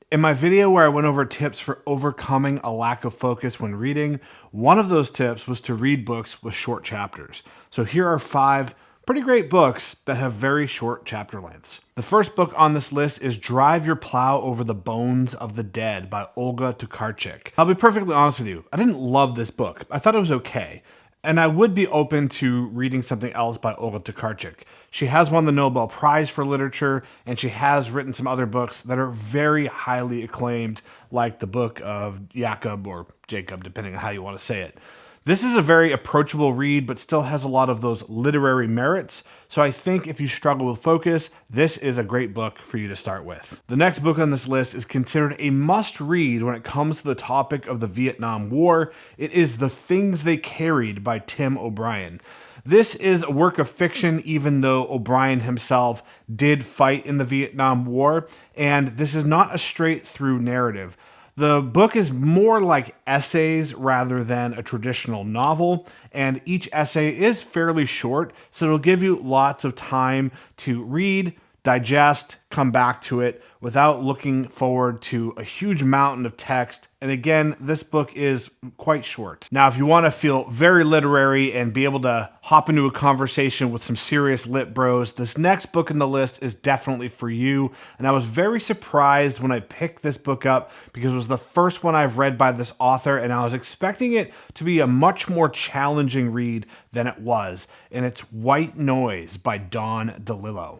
In my video where I went over tips for overcoming a lack of focus when reading, one of those tips was to read books with short chapters. So here are 5 pretty great books that have very short chapter lengths. The first book on this list is Drive Your Plow Over the Bones of the Dead by Olga Tokarczuk. I'll be perfectly honest with you, I didn't love this book. I thought it was okay. And I would be open to reading something else by Olga Tokarczuk. She has won the Nobel Prize for Literature, and she has written some other books that are very highly acclaimed, like the book of Jacob, or Jacob, depending on how you want to say it. This is a very approachable read, but still has a lot of those literary merits. So I think if you struggle with focus, this is a great book for you to start with. The next book on this list is considered a must-read when it comes to the topic of the Vietnam War. It is The Things They Carried by Tim O'Brien. This is a work of fiction, even though O'Brien himself did fight in the Vietnam War, and this is not a straight-through narrative. The book is more like essays rather than a traditional novel, and each essay is fairly short, so it'll give you lots of time to read, digest, come back to it without looking forward to a huge mountain of text. And again, this book is quite short. Now, if you want to feel very literary and be able to hop into a conversation with some serious lit bros, this next book in the list is definitely for you. And I was very surprised when I picked this book up because it was the first one I've read by this author, and I was expecting it to be a much more challenging read than it was. And it's White Noise by Don DeLillo.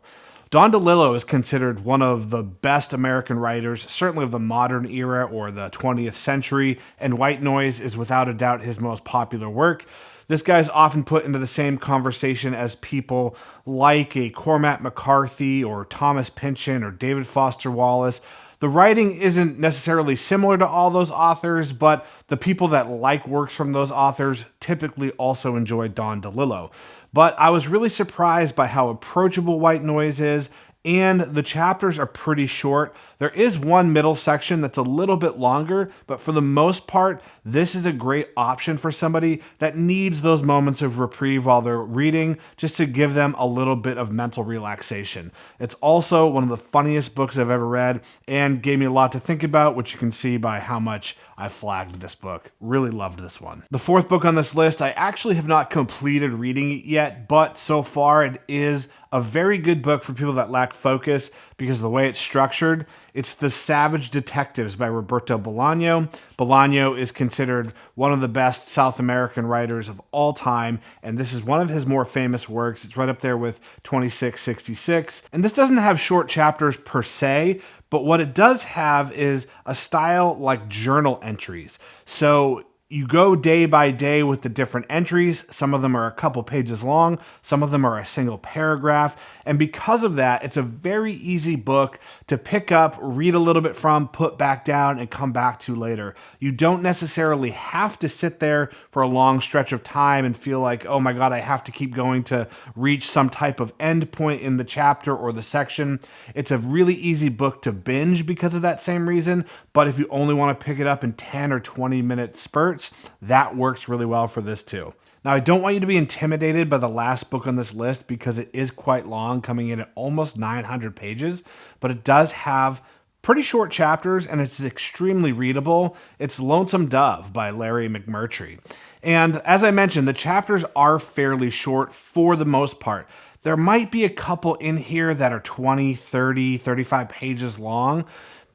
Don DeLillo is considered one of the best American writers, certainly of the modern era or the 20th century, and White Noise is without a doubt his most popular work. This guy is often put into the same conversation as people like a Cormac McCarthy or Thomas Pynchon or David Foster Wallace. The writing isn't necessarily similar to all those authors, but the people that like works from those authors typically also enjoy Don DeLillo. But I was really surprised by how approachable White Noise is, and the chapters are pretty short. There is one middle section that's a little bit longer, but for the most part, this is a great option for somebody that needs those moments of reprieve while they're reading, just to give them a little bit of mental relaxation. It's also one of the funniest books I've ever read and gave me a lot to think about, which you can see by how much I flagged this book. Really loved this one. The fourth book on this list, I actually have not completed reading it yet, but so far it is a very good book for people that lack focus because of the way it's structured. It's The Savage Detectives by Roberto Bolaño. Bolaño is considered one of the best South American writers of all time, and this is one of his more famous works. It's right up there with 2666. And this doesn't have short chapters per se, but what it does have is a style like journal entries. So you go day by day with the different entries. Some of them are a couple pages long. Some of them are a single paragraph. And because of that, it's a very easy book to pick up, read a little bit from, put back down, and come back to later. You don't necessarily have to sit there for a long stretch of time and feel like, oh my God, I have to keep going to reach some type of end point in the chapter or the section. It's a really easy book to binge because of that same reason. But if you only want to pick it up in 10 or 20 minute spurts, that works really well for this too. Now, I don't want you to be intimidated by the last book on this list because it is quite long, coming in at almost 900 pages, but it does have pretty short chapters and it's extremely readable. It's Lonesome Dove by Larry McMurtry. And as I mentioned, the chapters are fairly short for the most part. There might be a couple in here that are 20, 30, 35 pages long.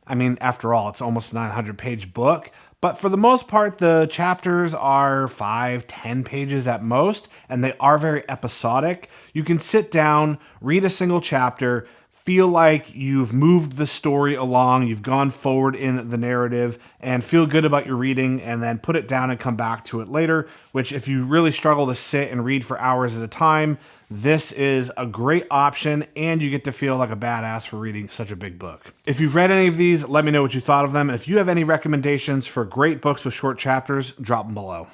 I mean, after all, it's almost a 900-page book. But for the most part, the chapters are 5, 10 pages at most, and they are very episodic. You can sit down, read a single chapter, feel like you've moved the story along, you've gone forward in the narrative, and feel good about your reading, and then put it down and come back to it later, which if you really struggle to sit and read for hours at a time, this is a great option, and you get to feel like a badass for reading such a big book. If you've read any of these, let me know what you thought of them, and if you have any recommendations for great books with short chapters, drop them below.